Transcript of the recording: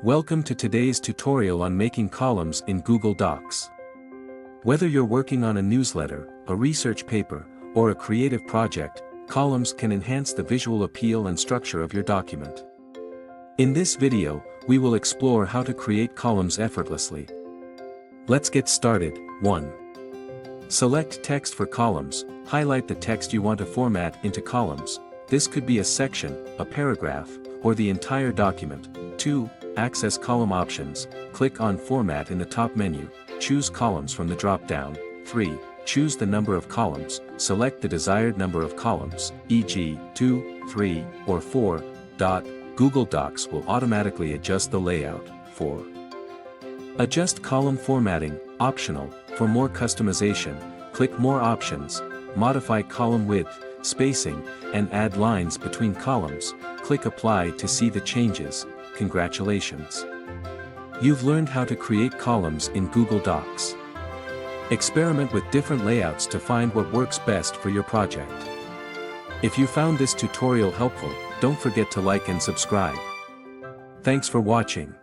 Welcome to today's tutorial on making columns in Google Docs. Whether you're working on a newsletter, a research paper, or a creative project, columns can enhance the visual appeal and structure of your document. In this video, we will explore how to create columns effortlessly. Let's get started. 1. Select text for columns. Highlight the text you want to format into columns. This could be a section, a paragraph, or the entire document. 2. Access column options. Click on Format in the top menu. Choose Columns from the drop-down. 3. Choose the number of columns. Select the desired number of columns, e.g., 2, 3, or 4. Google Docs will automatically adjust the layout. 4. Adjust column formatting, optional. For more customization, click More Options. Modify column width, spacing, and add lines between columns. Click Apply to see the changes. Congratulations! You've learned how to create columns in Google Docs. Experiment with different layouts to find what works best for your project. If you found this tutorial helpful, don't forget to like and subscribe. Thanks for watching.